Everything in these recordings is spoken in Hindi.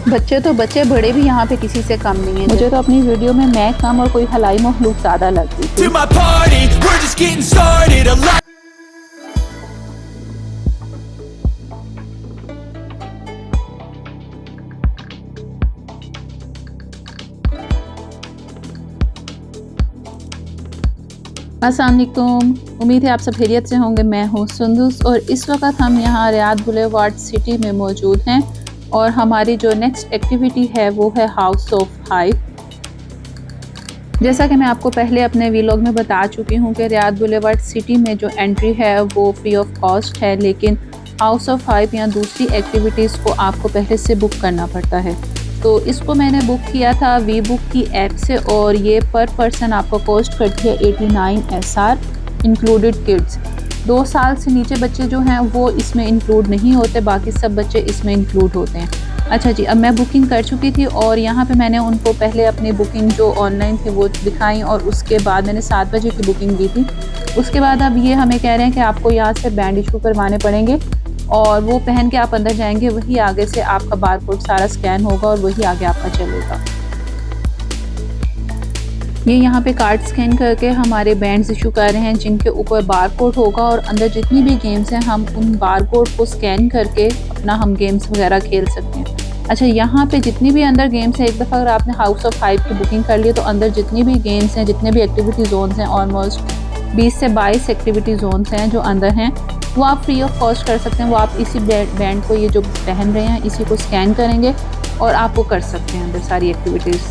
बच्चे तो बच्चे, बड़े भी यहाँ पे किसी से कम नहीं है। मुझे तो अपनी वीडियो में मैं कम और कोई हलाई मखलूक ज़्यादा लगती थी। To my party, we're just getting started. A lot. अस्सलाम वालेकुम, उम्मीद है आप सब खैरियत से होंगे। मैं हूँ सुंदुस और इस वक्त हम यहाँ रियाद बुलेवार्ड सिटी में मौजूद हैं और हमारी जो नेक्स्ट एक्टिविटी है वो है हाउस ऑफ हाइप। जैसा कि मैं आपको पहले अपने व्लॉग में बता चुकी हूँ कि रियाद बुलेवार्ड सिटी में जो एंट्री है वो फ्री ऑफ कॉस्ट है, लेकिन हाउस ऑफ हाइप या दूसरी एक्टिविटीज़ को आपको पहले से बुक करना पड़ता है। तो इसको मैंने बुक किया था वी बुक की ऐप से और ये पर पर्सन आपको कॉस्ट करती है 89 SR इंक्लूडेड किड्स। 2 साल से नीचे बच्चे जो हैं वो इसमें इंक्लूड नहीं होते, बाकी सब बच्चे इसमें इंक्लूड होते हैं। अच्छा जी, अब मैं बुकिंग कर चुकी थी और यहाँ पे मैंने उनको पहले अपनी बुकिंग जो ऑनलाइन थी वो दिखाई और उसके बाद मैंने 7 बजे की बुकिंग दी थी। उसके बाद अब ये हमें कह रहे हैं कि आपको यहाँ से बैंड इशू करवाने पड़ेंगे और वो पहन के आप अंदर जाएंगे, वही आगे से आपका बारकोड सारा स्कैन होगा और वही आगे आपका चलेगा। ये यहाँ पे कार्ड स्कैन करके हमारे बैंड्स इशू कर रहे हैं जिनके ऊपर बारकोड होगा और अंदर जितनी भी गेम्स हैं हम उन बारकोड को स्कैन करके अपना हम गेम्स वगैरह खेल सकते हैं। अच्छा, यहाँ पे जितनी भी अंदर गेम्स हैं, एक दफ़ा अगर आपने हाउस ऑफ हाइप की बुकिंग कर ली तो अंदर जितनी भी गेम्स हैं, जितने भी एक्टिविटी जोन्स हैं, ऑलमोस्ट 20 से 22 एक्टिविटी जोन्स हैं जो अंदर हैं, वो आप फ्री ऑफ कॉस्ट कर सकते हैं। वो आप इसी बैंड को, ये जो पहन रहे हैं, इसी को स्कैन करेंगे और आप वो कर सकते हैं अंदर सारी एक्टिविटीज़।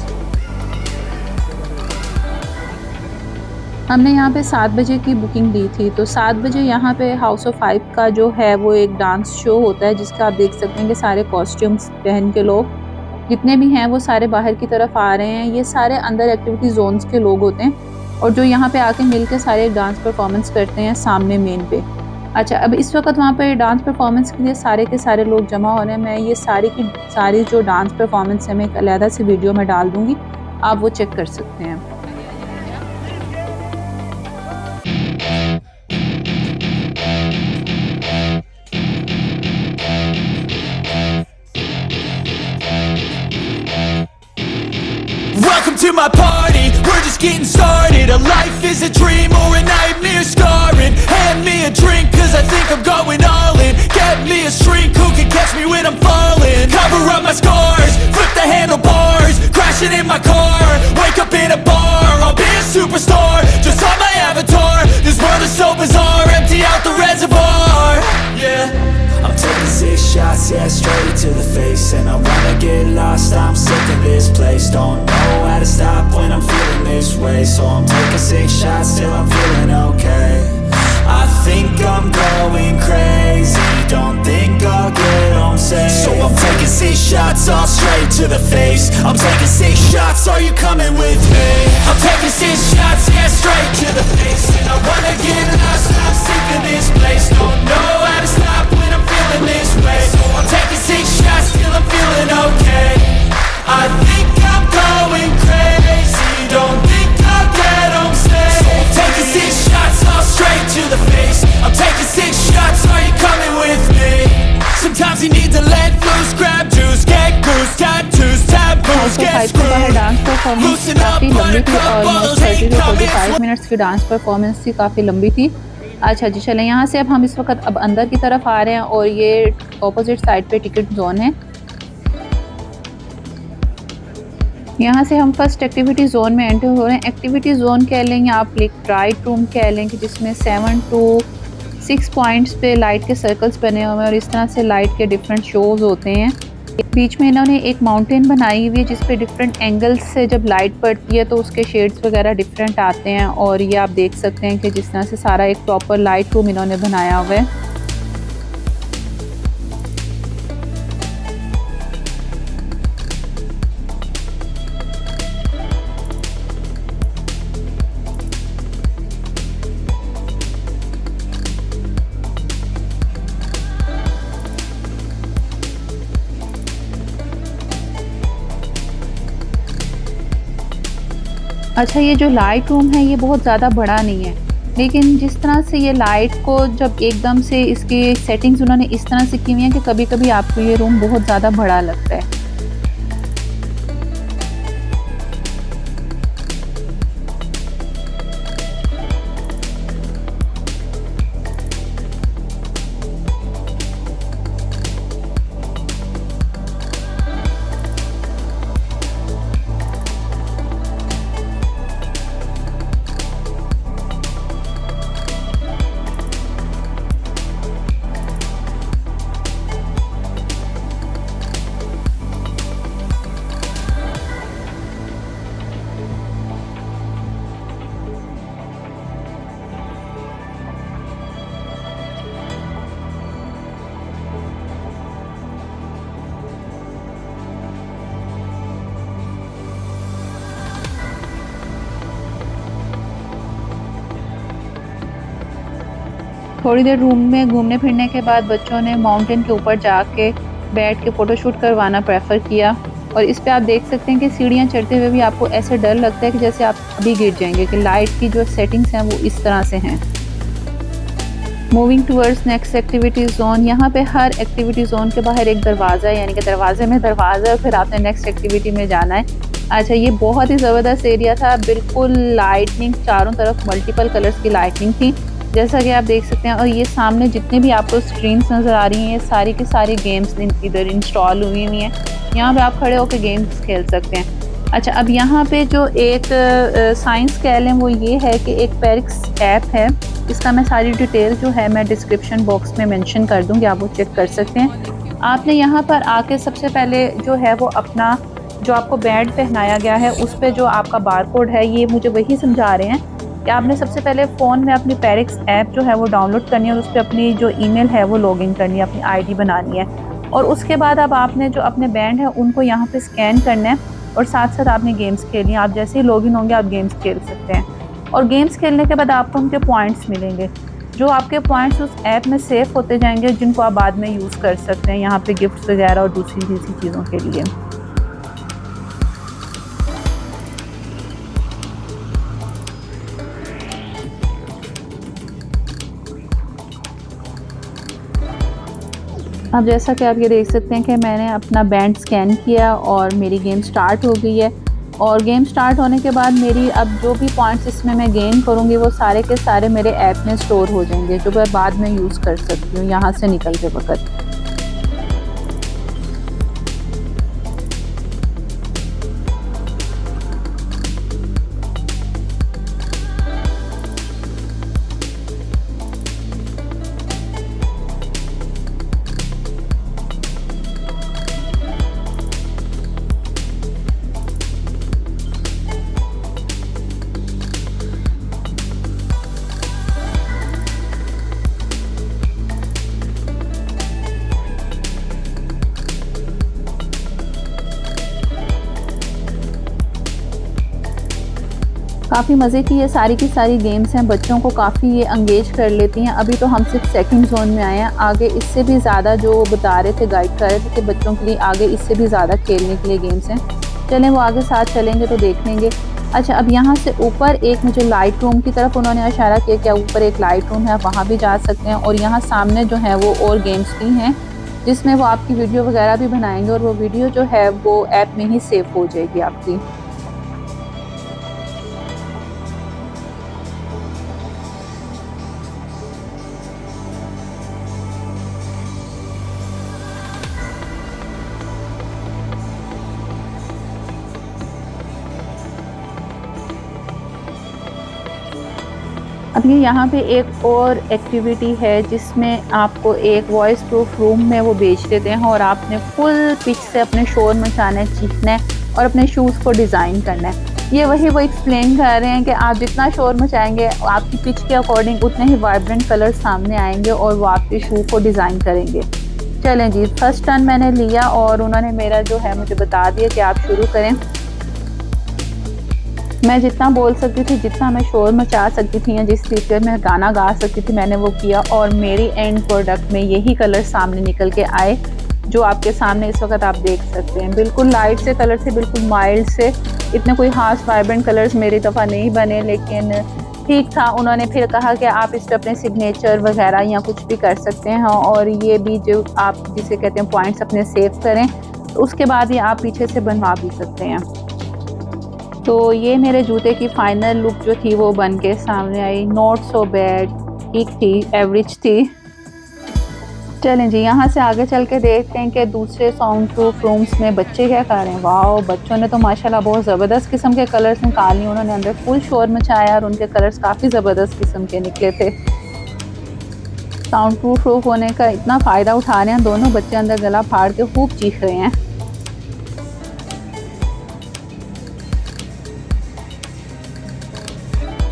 हमने यहाँ पे 7 बजे की बुकिंग दी थी, तो 7 बजे यहाँ पे हाउस ऑफ हाइप का जो है वो एक डांस शो होता है जिसका आप देख सकते हैं कि सारे कॉस्ट्यूम्स पहन के लोग जितने भी हैं वो सारे बाहर की तरफ आ रहे हैं। ये सारे अंदर एक्टिविटी जोन्स के लोग होते हैं और जो यहाँ पे आके मिल के सारे डांस परफॉर्मेंस करते हैं सामने मेन पे। अच्छा, अब इस वक्त वहाँ पे डांस परफॉर्मेंस के लिए सारे के सारे लोग जमा हो रहे हैं। मैं ये सारी की सारी जो डांस परफॉर्मेंस है मैं एक अलहदा सी वीडियो में डाल दूँगी, आप वो चेक कर सकते हैं। Welcome to my party, we're just getting started. A life is a dream or a nightmare scarring. Hand me a drink cause I think I'm going all in. Get me a shrink who can catch me when I'm falling. Cover up my scars, flip the handlebars. Crashing in my car, wake up in a bar. I'll be a superstar, just on my avatar. This world is so bizarre, empty out the reservoir. Yeah, I'm taking 6 shots, yeah, straight to the face. And I wanna get lost, I'm sick of this place. Don't know how to stop when I'm feeling this way. So I'm taking 6 shots till I'm feeling okay. I think I'm going crazy, don't think I'll get home safe. So I'm taking 6 shots, all straight to the face. I'm taking 6 shots, are you coming with me? I'm taking 6 shots, yeah, straight to the face. And I wanna get lost, I'm sick of this place. Don't know how to stop when I'm feeling this way. So I'm taking 6 shots till I'm feeling okay. I think I'm going crazy, don't think I'll get home safe. So I'm taking 6 shots, all straight to the face. I'm taking 6 shots, are you coming with me? Sometimes you need to let loose, grab juice, get goose, tattoos, taboos, get screwed. Dance performance काफ़ी लंबी थी, ऑलमोस्ट 30 to 45 मिनट्स की डांस परफॉर्मेंस थी, काफ़ी लंबी थी। अच्छा जी, चलें यहाँ से अब हम इस वक्त अब अंदर की तरफ आ रहे हैं और ये ऑपोजिट साइड पे टिकट जोन है। यहाँ से हम फर्स्ट एक्टिविटी जोन में एंटर हो रहे हैं। एक्टिविटी जोन कह लें या आप एक राइट रूम कह लें कि जिसमें 7 to 6 पॉइंट्स पे लाइट के सर्कल्स बने हुए हैं और इस तरह से लाइट के डिफरेंट शोज़ होते हैं। बीच में इन्होंने एक माउंटेन बनाई हुई है जिस पे डिफरेंट एंगल्स से जब लाइट पड़ती है तो उसके शेड्स वगैरह डिफरेंट आते हैं और ये आप देख सकते हैं कि जिस तरह से सारा एक प्रॉपर लाइट रूम इन्होंने बनाया हुआ है। अच्छा, ये जो लाइट रूम है ये बहुत ज़्यादा बड़ा नहीं है, लेकिन जिस तरह से ये लाइट को जब एकदम से इसकी सेटिंग्स उन्होंने इस तरह से की हुई हैं कि कभी कभी आपको ये रूम बहुत ज़्यादा बड़ा लगता है। थोड़ी देर रूम में घूमने फिरने के बाद बच्चों ने माउंटेन के ऊपर जाके बैठ के फ़ोटोशूट करवाना प्रेफर किया। और इस पे आप देख सकते हैं कि सीढ़ियाँ चढ़ते हुए भी आपको ऐसे डर लगता है कि जैसे आप अभी गिर जाएंगे, कि लाइट की जो सेटिंग्स हैं वो इस तरह से हैं। Moving towards next activity zone. यहाँ पे हर एक्टिविटी जोन के बाहर एक दरवाज़ा है, यानी कि दरवाजे में दरवाज़ा, फिर आपने नेक्स्ट एक्टिविटी में जाना है। अच्छा, ये बहुत ही ज़बरदस्त एरिया था, बिल्कुल लाइटनिंग, चारों तरफ मल्टीपल कलर्स की लाइटनिंग थी जैसा कि आप देख सकते हैं। और ये सामने जितने भी आपको स्क्रीन्स नज़र आ रही हैं, ये सारी की सारी गेम्स इधर इंस्टॉल हुई हुई हैं। यहाँ पे आप खड़े होकर गेम्स खेल सकते हैं। अच्छा, अब यहाँ पे जो एक साइंस कह लें वो ये है कि एक पेरिक्स ऐप है, इसका मैं सारी डिटेल जो है मैं डिस्क्रिप्शन बॉक्स में मेंशन कर दूँगी, आप वो चेक कर सकते हैं। आपने यहाँ पर आके सबसे पहले जो है वो अपना जो आपको बैंड पहनाया गया है उस पे जो आपका बारकोड है, ये मुझे वही समझा रहे हैं कि आपने सबसे पहले फ़ोन में अपनी पेरिक्स ऐप जो है वो डाउनलोड करनी है और उस पर अपनी जो ईमेल है वो लॉगिन करनी है, अपनी आईडी बनानी है। और उसके बाद अब आपने जो अपने बैंड है उनको यहाँ पे स्कैन करना है और साथ साथ आपने गेम्स खेलनी है। आप जैसे ही लॉगिन होंगे आप गेम्स खेल सकते हैं और गेम्स खेलने के बाद आपको उनके पॉइंट्स मिलेंगे, जो आपके पॉइंट्स उस ऐप में सेव होते जाएंगे, जिनको आप बाद में यूज़ कर सकते हैं यहाँ पे गिफ्ट्स वगैरह और दूसरी चीज़ों के लिए। अब जैसा कि आप ये देख सकते हैं कि मैंने अपना बैंड स्कैन किया और मेरी गेम स्टार्ट हो गई है। और गेम स्टार्ट होने के बाद मेरी अब जो भी पॉइंट्स इसमें मैं गेन करूँगी वो सारे के सारे मेरे ऐप में स्टोर हो जाएंगे, जो मैं बाद में यूज़ कर सकती हूँ यहाँ से निकलते वक्त। काफ़ी मज़े की ये सारी की सारी गेम्स हैं, बच्चों को काफ़ी ये एंगेज कर लेती हैं। अभी तो हम सिर्फ सेकंड जोन में आए हैं, आगे इससे भी ज़्यादा जो बता रहे थे, गाइड कर रहे थे कि बच्चों के लिए आगे इससे भी ज़्यादा खेलने के लिए गेम्स हैं। चलें वो आगे साथ चलेंगे तो देख लेंगे। अच्छा, अब यहाँ से ऊपर एक मुझे लाइट रूम की तरफ उन्होंने इशारा किया, क्या ऊपर एक लाइट रूम है, आप वहाँ भी जा सकते हैं। और यहाँ सामने जो है वो और गेम्स भी हैं जिसमें वो आपकी वीडियो वगैरह भी बनाएंगे और वो वीडियो जो है वो ऐप में ही सेव हो जाएगी आपकी। अब ये यहाँ पे एक और एक्टिविटी है जिसमें आपको एक वॉइस प्रूफ रूम में वो बेच देते हैं और आपने फुल पिच से अपने शोर मचाना है, चीखना है और अपने शूज़ को डिज़ाइन करना है। ये वही वो एक्सप्लेन कर रहे हैं कि आप जितना शोर मचाएंगे आपकी पिच के अकॉर्डिंग उतने ही वाइब्रेंट कलर सामने आएंगे और वो आपके शू को डिज़ाइन करेंगे। चलें जी, फर्स्ट टर्न मैंने लिया और उन्होंने मेरा जो है मुझे बता दिया कि आप शुरू करें। मैं जितना बोल सकती थी, जितना मैं शोर मचा सकती थी या जिस स्पीकर में गाना गा सकती थी मैंने वो किया और मेरी एंड प्रोडक्ट में यही कलर सामने निकल के आए जो आपके सामने इस वक्त आप देख सकते हैं। बिल्कुल लाइट से कलर थे, बिल्कुल माइल्ड से, इतने कोई खास वाइब्रेंट कलर्स मेरी दफ़ा नहीं बने, लेकिन ठीक था। उन्होंने फिर कहा कि आप इस पर अपने सिग्नेचर वगैरह या कुछ भी कर सकते हैं और ये भी जो आप जिसे कहते हैं पॉइंट्स अपने सेव करें तो उसके बाद ये आप पीछे से बनवा भी सकते हैं। तो ये मेरे जूते की फ़ाइनल लुक जो थी वो बन के सामने आई। नॉट सो बैड, ठीक थी, एवरेज थी। चलें जी, यहाँ से आगे चल के देखते हैं कि दूसरे साउंड प्रूफ रूम्स में बच्चे क्या कर रहे हैं। वाह, बच्चों ने तो माशाल्लाह बहुत ज़बरदस्त किस्म के कलर्स निकाल लिए। उन्होंने अंदर फुल शोर मचाया और उनके कलर्स काफ़ी ज़बरदस्त किस्म के निकले थे। साउंड प्रूफ होने का इतना फ़ायदा उठा रहे हैं दोनों बच्चे, अंदर गला फाड़ के खूब चीख रहे हैं।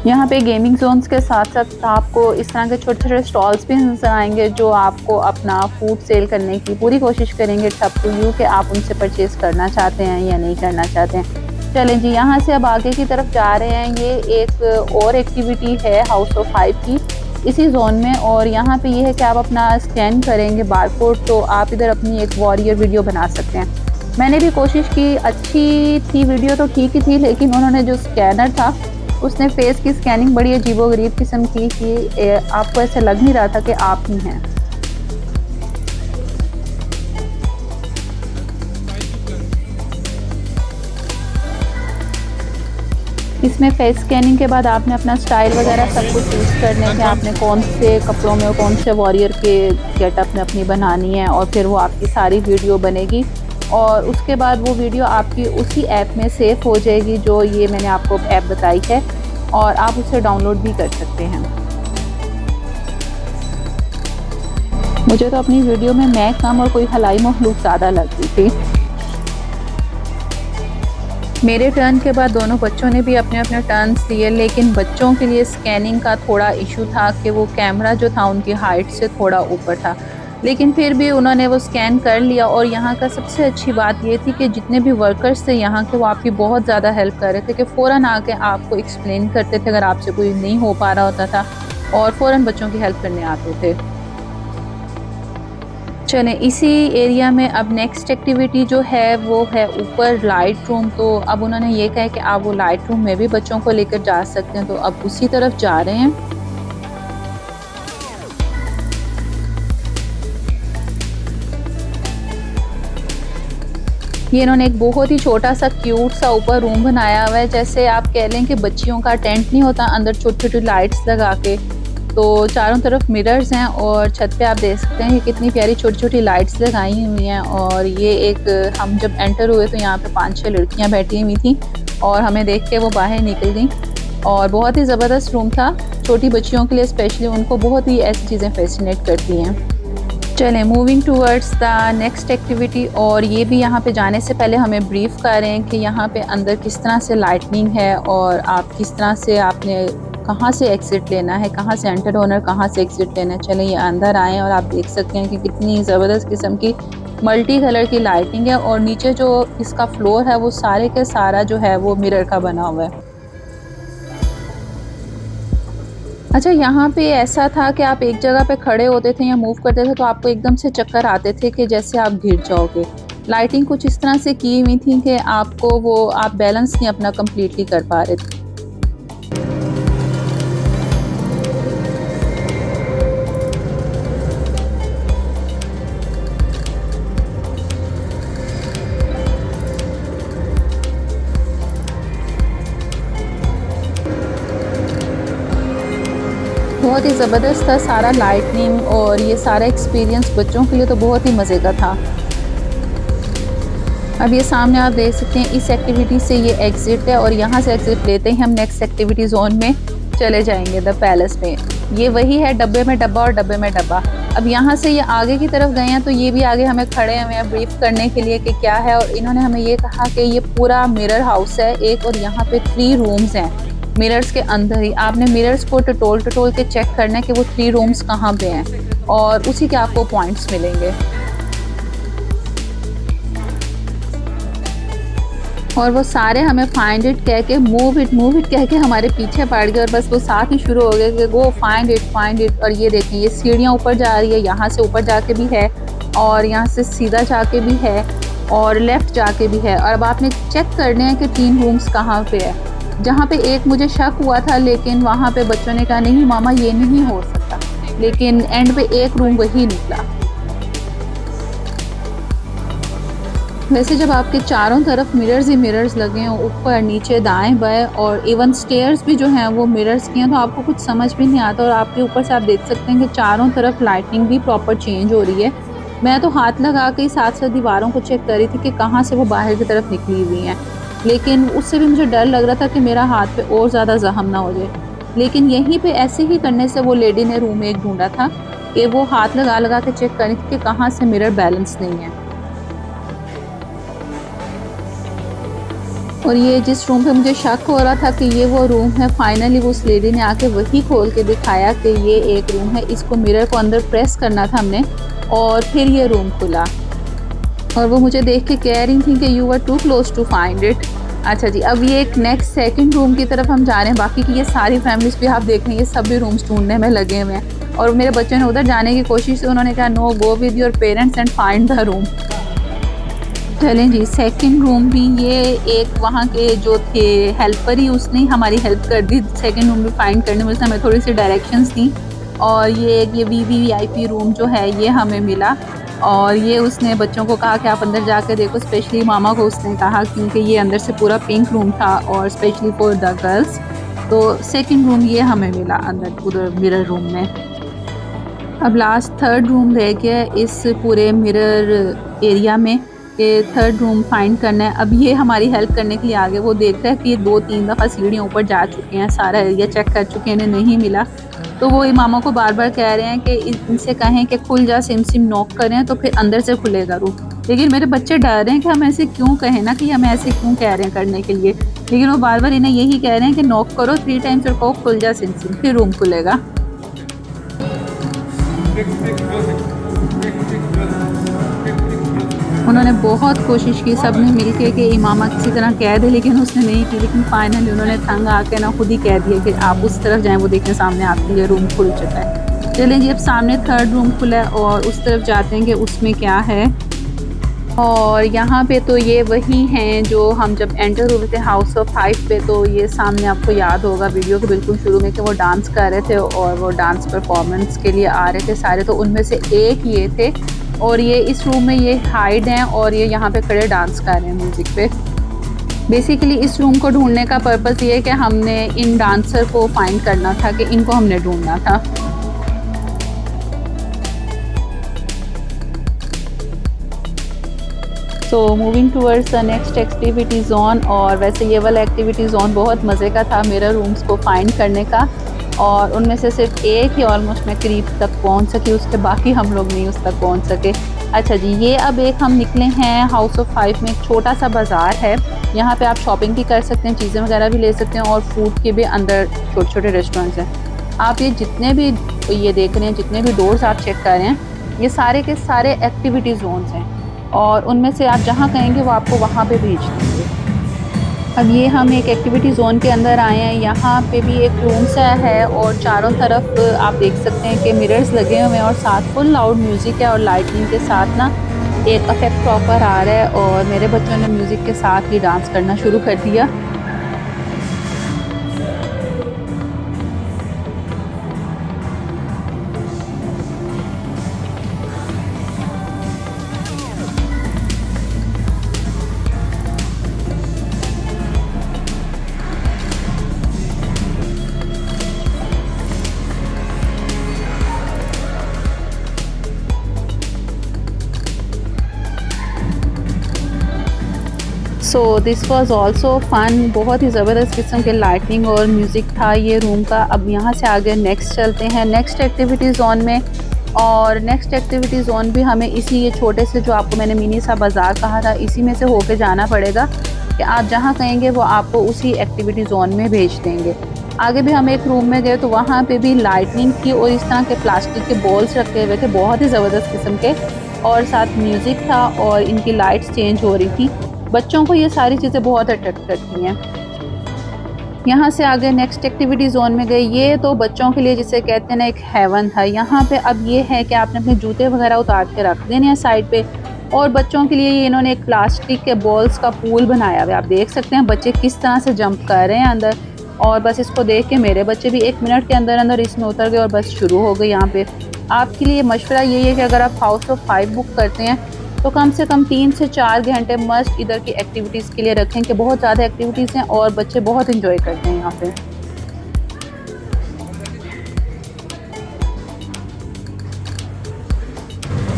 यहाँ पे गेमिंग जोन्स के साथ साथ आपको इस तरह के छोटे छोटे स्टॉल्स भी नजर आएंगे जो आपको अपना फूड सेल करने की पूरी कोशिश करेंगे। इट्स अप टू यू कि आप उनसे परचेज़ करना चाहते हैं या नहीं करना चाहते हैं। चलें जी, यहाँ से अब आगे की तरफ जा रहे हैं। ये एक और एक्टिविटी है हाउस ऑफ 5 की। इसी जोन में। और यहाँ पे ये है कि आप अपना स्कैन करेंगे बारकोड तो आप इधर अपनी एक वॉरियर वीडियो बना सकते हैं। मैंने भी कोशिश की, अच्छी थी वीडियो तो ठीक ही थी, लेकिन उन्होंने जो स्कैनर था उसने फेस की स्कैनिंग बड़ी अजीबोगरीब किस्म की कि आपको ऐसा लग नहीं रहा था कि आप ही हैं। इसमें फेस स्कैनिंग के बाद आपने अपना स्टाइल वगैरह सब कुछ चूज़ करना है कि आपने कौन से कपड़ों में और कौन से वॉरियर के गेटअप में अपनी बनानी है, और फिर वो आपकी सारी वीडियो बनेगी और उसके बाद वो वीडियो आपकी उसी ऐप में सेव हो जाएगी जो ये मैंने आपको ऐप बताई है, और आप उसे डाउनलोड भी कर सकते हैं। मुझे तो अपनी वीडियो में मैं कम और कोई हलाई मखलूक ज़्यादा लगती थी। मेरे टर्न के बाद दोनों बच्चों ने भी अपने अपने टर्न्स लिए, लेकिन बच्चों के लिए स्कैनिंग का थोड़ा इशू था कि वो कैमरा जो था उनकी हाइट से थोड़ा ऊपर था, लेकिन फिर भी उन्होंने वो स्कैन कर लिया। और यहाँ का सबसे अच्छी बात ये थी कि जितने भी वर्कर्स थे यहाँ के वो आपकी बहुत ज़्यादा हेल्प कर रहे थे कि फ़ौरन आके आपको एक्सप्लेन करते थे अगर आपसे कोई नहीं हो पा रहा होता था, और फ़ौरन बच्चों की हेल्प करने आते थे। चलें, इसी एरिया में अब नेक्स्ट एक्टिविटी जो है वो है ऊपर लाइट रूम। तो अब उन्होंने ये कहा कि आप वो लाइट रूम में भी बच्चों को लेकर जा सकते हैं, तो अब उसी तरफ जा रहे हैं। ये इन्होंने एक बहुत ही छोटा सा क्यूट सा ऊपर रूम बनाया हुआ है, जैसे आप कह लें कि बच्चियों का टेंट नहीं होता, अंदर छोटी छोटी लाइट्स लगा के। तो चारों तरफ मिरर्स हैं और छत पे आप देख सकते हैं कि कितनी प्यारी छोटी छोटी लाइट्स लगाई हुई हैं। और ये एक हम जब एंटर हुए तो यहाँ पे 5-6 लड़कियाँ बैठी हुई थी और हमें देख के वो बाहर निकल गई, और बहुत ही ज़बरदस्त रूम था छोटी बच्चियों के लिए स्पेशली, उनको बहुत ही ऐसी चीज़ें फैसिनेट करती हैं। चलें, moving towards the next activity. और ये भी यहाँ पे जाने से पहले हमें ब्रीफ कर रहे हैं कि यहाँ पे अंदर किस तरह से लाइटनिंग है और आप किस तरह से आपने कहाँ से एग्ज़िट लेना है, कहाँ से एंटर होना है, कहाँ से एग्ज़िट लेना है। चलें, ये अंदर आएँ और आप देख सकते हैं कि कितनी ज़बरदस्त किस्म की मल्टी कलर की लाइटिंग है, और नीचे जो इसका फ्लोर है वो सारे के सारा जो है वो मिरर का बना हुआ है। अच्छा, यहाँ पे ऐसा था कि आप एक जगह पे खड़े होते थे या मूव करते थे तो आपको एकदम से चक्कर आते थे कि जैसे आप गिर जाओगे। लाइटिंग कुछ इस तरह से की हुई थी कि आपको वो आप बैलेंस नहीं अपना कंप्लीटली कर पा रहे थे। बहुत ही ज़बरदस्त था सारा लाइटनिंग, और ये सारा एक्सपीरियंस बच्चों के लिए तो बहुत ही मज़े का था। अब ये सामने आप देख सकते हैं इस एक्टिविटी से ये एग्ज़िट है, और यहाँ से एग्ज़िट लेते ही हम नेक्स्ट एक्टिविटी जोन में चले जाएंगे, द पैलेस में। ये वही है, डब्बे में डब्बा और डब्बे में डब्बा। अब यहाँ से ये आगे की तरफ गए हैं तो ये भी आगे हमें खड़े हैं ब्रीफ करने के लिए कि क्या है। और इन्होंने हमें ये कहा कि ये पूरा मिरर हाउस है एक, और यहाँ पे 3 रूम्स हैं मिरर्स के अंदर ही। आपने मिरर्स को टटोल के चेक करना है कि वो 3 रूम्स कहाँ पे हैं, और उसी के आपको पॉइंट्स मिलेंगे। और वो सारे हमें फाइंड इट कह के मूव इट कह के हमारे पीछे पड़ गए, और बस वो साथ ही शुरू हो गए कि गो फाइंड इट। और ये देखें, ये सीढ़ियाँ ऊपर जा रही है, यहाँ से ऊपर जाके भी है और यहाँ से सीधा जाके भी है और लेफ़्ट जाके भी है। और अब आपने चेक करने हैं कि 3 रूम्स कहाँ पे है। जहाँ पे एक मुझे शक हुआ था, लेकिन वहाँ पे बच्चों ने कहा नहीं मामा ये नहीं हो सकता, लेकिन एंड पे एक रूम वही निकला। वैसे जब आपके चारों तरफ मिरर्स ही मिरर्स लगे हों, ऊपर नीचे दाएं बाएं, और इवन स्टेयर्स भी जो हैं वो मिरर्स की हैं, तो आपको कुछ समझ भी नहीं आता। और आपके ऊपर से आप देख सकते हैं कि चारों तरफ लाइटिंग भी प्रॉपर चेंज हो रही है। मैं तो हाथ लगा के साथ साथ दीवारों को चेक कर रही थी कि कहाँ से वो बाहर की तरफ निकली हुई हैं, लेकिन उससे भी मुझे डर लग रहा था कि मेरा हाथ पे और ज़्यादा जख्म ना हो जाए। लेकिन यहीं पे ऐसे ही करने से वो लेडी ने रूम एक ढूंढा था कि वो हाथ लगा के चेक करी थी कि कहाँ से मिरर बैलेंस नहीं है। और ये जिस रूम पे मुझे शक हो रहा था कि ये वो रूम है, फाइनली वो उस लेडी ने आके वही खोल के दिखाया कि ये एक रूम है। इसको मिरर को अंदर प्रेस करना था हमने, और फिर ये रूम खुला। और वो मुझे देख के कह रही थी कि you are too close to find it. अच्छा जी, अब ये एक नेक्स्ट सेकंड रूम की तरफ हम जा रहे हैं। बाकी की ये सारी फैमिलीज़ भी आप देख रहे हैं, ये सभी रूम्स ढूँढने में लगे हुए हैं और मेरे बच्चों ने उधर जाने की कोशिश की, उन्होंने कहा no, go with your parents and find the room. चलें जी, सेकंड रूम भी ये एक वहाँ के जो थे हेल्पर ही, उसने हमारी हेल्प कर दी सेकंड रूम भी फाइंड करने में, उसने हमें थोड़ी सी डायरेक्शंस दी और ये वीवीआईपी रूम जो है ये हमें मिला और ये उसने बच्चों को कहा कि आप अंदर जाके देखो, स्पेशली मामा को उसने कहा क्योंकि ये अंदर से पूरा पिंक रूम था और स्पेशली फॉर द गर्ल्स। तो सेकंड रूम ये हमें मिला अंदर पूरे मिरर रूम में। अब लास्ट थर्ड रूम रह गया इस पूरे मिरर एरिया में, ये थर्ड रूम फाइंड करना है। अब ये हमारी हेल्प करने के लिए आ गए, वो देख रहा है कि ये 2-3 दफ़ा सीढ़ियाँ ऊपर जा चुके हैं, सारा एरिया चेक कर चुके हैं, इन्हें नहीं मिला। तो वो मामा को बार बार कह रहे हैं कि इनसे कहें कि खुल जा, सिम सिम नॉक करें तो फिर अंदर से खुलेगा रूम। लेकिन मेरे बच्चे डर रहे हैं कि हम ऐसे क्यों कहें ना, कि हमें ऐसे क्यों कह रहे हैं करने के लिए, लेकिन वो बार बार इन्हें यही कह रहे हैं कि नॉक करो 3 टाइम्स और कहो खुल जा सिम सिम, फिर रूम खुलेगा। उन्होंने बहुत कोशिश की सब ने मिलके कि इमामा किसी तरह कह दे, लेकिन उसने नहीं की। लेकिन फाइनली उन्होंने तंग आके ना खुद ही कह दिया कि आप उस तरफ जाएं, वो देखें सामने आपके लिए रूम खुल चुका है। चलें जी, अब सामने थर्ड रूम खुला है और उस तरफ जाते हैं कि उसमें क्या है। और यहाँ पे तो ये वही हैं जो हम जब एंटर हुए थे हाउस ऑफ 5 पे, तो ये सामने आपको याद होगा वीडियो के बिल्कुल शुरू में कि वो डांस कर रहे थे और वो डांस परफॉर्मेंस के लिए आ रहे थे सारे, तो उनमें से एक ये थे और ये इस रूम में ये हाइड हैं और ये यहाँ पे खड़े डांस कर रहे हैं म्यूज़िक पे। बेसिकली इस रूम को ढूंढने का पर्पस ये है कि हमने इन डांसर को फाइंड करना था, कि इनको हमने ढूंढना था। So moving towards the next activity zone. और वैसे ये वाला एक्टिविटी जोन बहुत मज़े का था मिरर रूम्स को फाइंड करने का, और उनमें से सिर्फ एक ही ऑलमोस्ट मैं करीब तक पहुंच सकी, उसके बाकी हम लोग नहीं उस तक पहुंच सके। अच्छा जी, ये अब एक हम निकले हैं हाउस ऑफ 5 में, एक छोटा सा बाज़ार है, यहाँ पे आप शॉपिंग भी कर सकते हैं, चीज़ें वगैरह भी ले सकते हैं और फूड के भी अंदर छोटे छोटे रेस्टोरेंट्स हैं। आप ये जितने भी ये देख रहे हैं, जितने भी डोर्स आप चेक कर रहे हैं, ये सारे के सारे एक्टिविटी जोन्स हैं और उनमें से आप जहाँ कहेंगे वो आपको वहाँ पे भेज देंगे। अब ये हम एक एक्टिविटी ज़ोन के अंदर आए हैं, यहाँ पे भी एक रूम सा है और चारों तरफ आप देख सकते हैं कि मिरर्स लगे हुए हैं और साथ फुल लाउड म्यूज़िक है और लाइटिंग के साथ ना एक इफेक्ट प्रॉपर आ रहा है और मेरे बच्चों ने म्यूज़िक के साथ ही डांस करना शुरू कर दिया। सो दिस वॉज़ ऑल्सो फ़न, बहुत ही ज़बरदस्त किस्म के लाइटिंग और म्यूज़िक था ये रूम का। अब यहाँ से आगे नेक्स्ट चलते हैं नेक्स्ट एक्टिविटी ज़ोन में, और नेक्स्ट एक्टिविटी ज़ोन भी हमें इसी ये छोटे से जो आपको मैंने मिनी सा बाज़ार कहा था, इसी में से होके जाना पड़ेगा कि आप जहाँ कहेंगे वो आपको उसी एक्टिविटी ज़ोन में भेज देंगे। आगे भी हम एक रूम में गए तो वहाँ पे भी लाइटनिंग थी और इस तरह के प्लास्टिक के बॉल्स रखे हुए थे बहुत ही ज़बरदस्त किस्म के, और साथ म्यूज़िक था और इनकी लाइट्स चेंज हो रही थी। बच्चों को ये सारी चीज़ें बहुत अट्रैक्ट करती हैं। यहाँ से आगे नेक्स्ट एक्टिविटी जोन में गए, ये तो बच्चों के लिए जिसे कहते हैं ना एक हेवन था। यहाँ पे अब ये है कि आपने अपने जूते वगैरह उतार के रख देने हैं साइड पे, और बच्चों के लिए ये इन्होंने एक प्लास्टिक के बॉल्स का पूल बनाया हुआ है। आप देख सकते हैं बच्चे किस तरह से जंप कर रहे हैं अंदर, और बस इसको देख के मेरे बच्चे भी 1 मिनट के अंदर अंदर इसमें उतर गए और बस शुरू हो गए। यहाँ पे आपके लिए मशवरा यही है कि अगर आप हाउस ऑफ 5 बुक करते हैं तो कम से कम 3 से 4 घंटे मस्ट इधर की एक्टिविटीज़ के लिए रखें, कि बहुत ज़्यादा एक्टिविटीज़ हैं और बच्चे बहुत इंजॉय करते हैं यहाँ पे।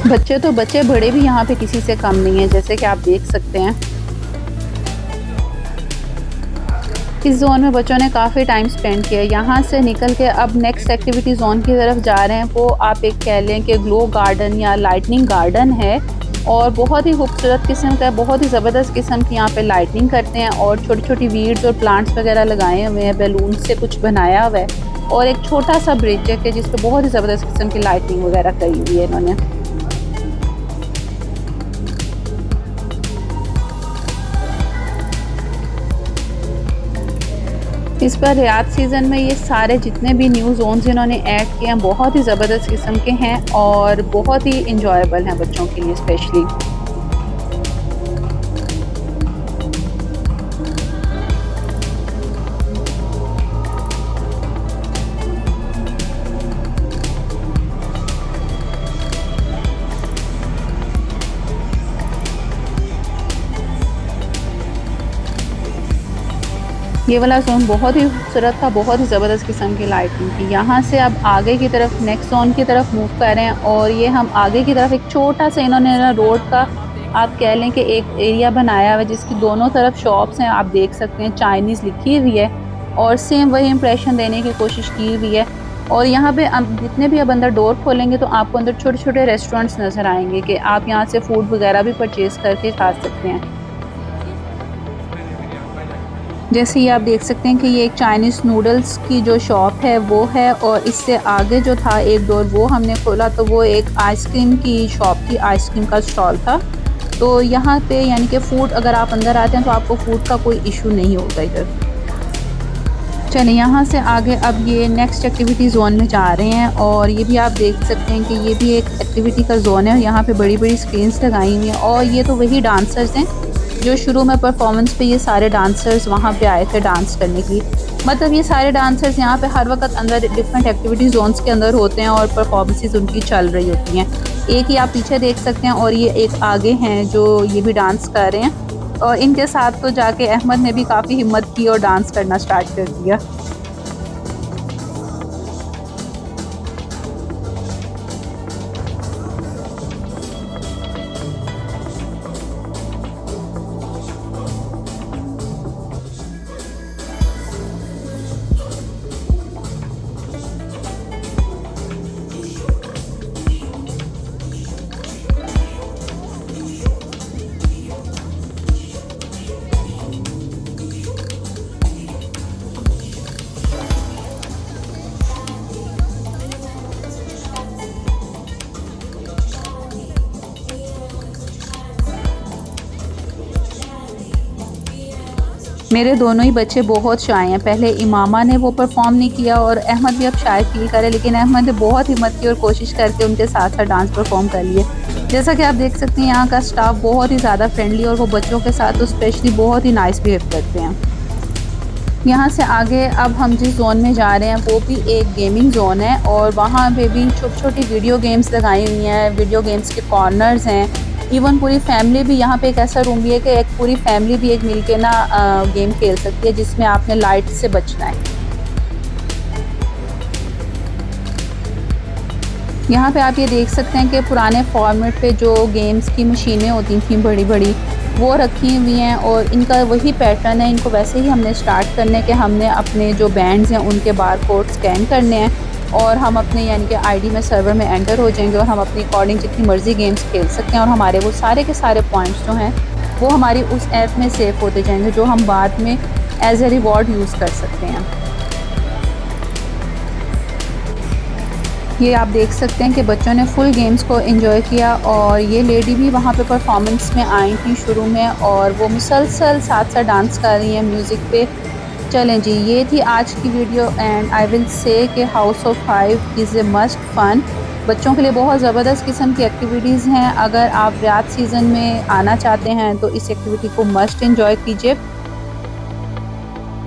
बच्चे तो बच्चे, बड़े भी यहाँ पे किसी से कम नहीं है, जैसे कि आप देख सकते हैं। इस जोन में बच्चों ने काफ़ी टाइम स्पेंड किया। यहाँ से निकल के अब नेक्स्ट एक्टिविटी जोन की तरफ जा रहे हैं, वो आप एक कह लें कि ग्लो गार्डन या लाइटनिंग गार्डन है, और बहुत ही खूबसूरत किस्म का, बहुत ही ज़बरदस्त किस्म की यहाँ पे लाइटनिंग करते हैं और छोटी छोटी वीड्स और प्लांट्स वगैरह लगाए हुए हैं, बैलून से कुछ बनाया हुआ है, और एक छोटा सा ब्रिज है जिस पे बहुत ही ज़बरदस्त किस्म की लाइटनिंग वगैरह करी हुई है इन्होंने। इस पर रियाद सीज़न में ये सारे जितने भी न्यू जोन्स इन्होंने ऐड किए हैं बहुत ही ज़बरदस्त किस्म के हैं और बहुत ही इंजॉयबल हैं बच्चों के लिए स्पेशली। ये वाला जोन बहुत ही खूबसूरत था, बहुत ही ज़बरदस्त किस्म की लाइटिंग थी। यहाँ से अब आगे की तरफ नेक्स्ट जोन की तरफ मूव कर रहे हैं और ये हम आगे की तरफ एक छोटा सा इन्होंने ना रोड का आप कह लें कि एक एरिया बनाया हुआ है जिसकी दोनों तरफ शॉप्स हैं। आप देख सकते हैं चाइनीज़ लिखी हुई है और सेम वही इम्प्रेशन देने की कोशिश की हुई है। और यहाँ पे अब जितने भी अब अंदर डोर खोलेंगे तो आपको अंदर छोटे-छोटे रेस्टोरेंट्स नज़र आएंगे कि आप यहाँ से फ़ूड वगैरह भी परचेज़ करके खा सकते हैं। जैसे ये आप देख सकते हैं कि ये एक चाइनीज़ नूडल्स की जो शॉप है वो है और इससे आगे जो था एक डोर वो हमने खोला तो वो एक आइसक्रीम की शॉप थी, आइसक्रीम का स्टॉल था। तो यहाँ पे यानी कि फ़ूड अगर आप अंदर आते हैं तो आपको फ़ूड का कोई इशू नहीं होगा इधर। चलिए यहाँ से आगे अब ये नेक्स्ट एक्टिविटी जोन में जा रहे हैं और ये भी आप देख सकते हैं कि ये भी एक एक्टिविटी का जोन है। यहाँ पे बड़ी-बड़ी स्क्रीन्स लगाई हुई हैं और ये तो वही डांसर्स हैं जो शुरू में परफॉर्मेंस पे ये सारे डांसर्स वहाँ पे आए थे डांस करने के लिए। मतलब ये सारे डांसर्स यहाँ पे हर वक्त अंदर डिफरेंट एक्टिविटी जोन्स के अंदर होते हैं और परफॉर्मेंसेस उनकी चल रही होती हैं। एक ही आप पीछे देख सकते हैं और ये एक आगे हैं जो ये भी डांस कर रहे हैं और इनके साथ तो जाके अहमद ने भी काफ़ी हिम्मत की और डांस करना स्टार्ट कर दिया। मेरे दोनों ही बच्चे बहुत शाय हैं। पहले इमामा ने वो परफॉर्म नहीं किया और अहमद भी अब शाय फील करे, लेकिन अहमद ने बहुत हिम्मत की और कोशिश करके उनके साथ साथ डांस परफॉर्म कर लिए। जैसा कि आप देख सकते हैं यहाँ का स्टाफ बहुत ही ज़्यादा फ्रेंडली और वो बच्चों के साथ तो स्पेशली बहुत ही नाइस बिहेव करते हैं। यहाँ से आगे अब हम जिस जोन में जा रहे हैं वो भी एक गेमिंग जोन है और वहाँ पे भी छोटी-छोटी वीडियो गेम्स लगाई हुई हैं, वीडियो गेम्स के कॉर्नर्स हैं। इवन पूरी फैमिली भी यहाँ पे एक ऐसा रूम भी है कि एक पूरी फैमिली भी एक मिलके ना गेम खेल सकती है जिसमें आपने लाइट से बचना है। यहाँ पे आप ये देख सकते हैं कि पुराने फॉर्मेट पे जो गेम्स की मशीनें होती थी बड़ी-बड़ी वो रखी हुई हैं और इनका वही पैटर्न है। इनको वैसे ही हमने स्टार्ट करने के हमने अपने जो बैंड्स हैं उनके बार कोड स्कैन करने हैं और हम अपने यानी कि आईडी में सर्वर में एंटर हो जाएंगे और हम अपनी अकॉर्डिंग जितनी मर्ज़ी गेम्स खेल सकते हैं और हमारे वो सारे के सारे पॉइंट्स जो हैं वो हमारी उस ऐप में सेव होते जाएंगे जो हम बाद में एज ए रिवॉर्ड यूज़ कर सकते हैं। ये आप देख सकते हैं कि बच्चों ने फुल गेम्स को एंजॉय किया और ये लेडी भी वहाँ पे परफॉर्मेंस में आई थी शुरू में और वो मुसलसल साथ साथ डांस कर रही हैं म्यूज़िक पे। चलें जी, ये थी आज की video and I will say कि house of hive is a must fun. बच्चों के लिए बहुत ज़बरदस्त किस्म की एक्टिविटीज़ हैं। अगर आप रियाद सीज़न में आना चाहते हैं तो इस एक्टिविटी को मस्ट एंजॉय कीजिए।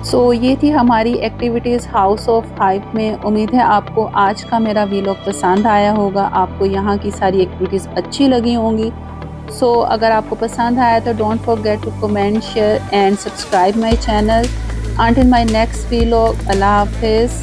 सो ये थी हमारी एक्टिविटीज़ हाउस ऑफ हाइव में। उम्मीद है आपको आज का मेरा व्लॉग पसंद आया होगा, आपको यहाँ की सारी एक्टिविटीज़ अच्छी लगी होंगी। सो अगर आपको पसंद आया तो don't forget to comment, share and subscribe my channel. Until my next vlog, Allah Hafiz.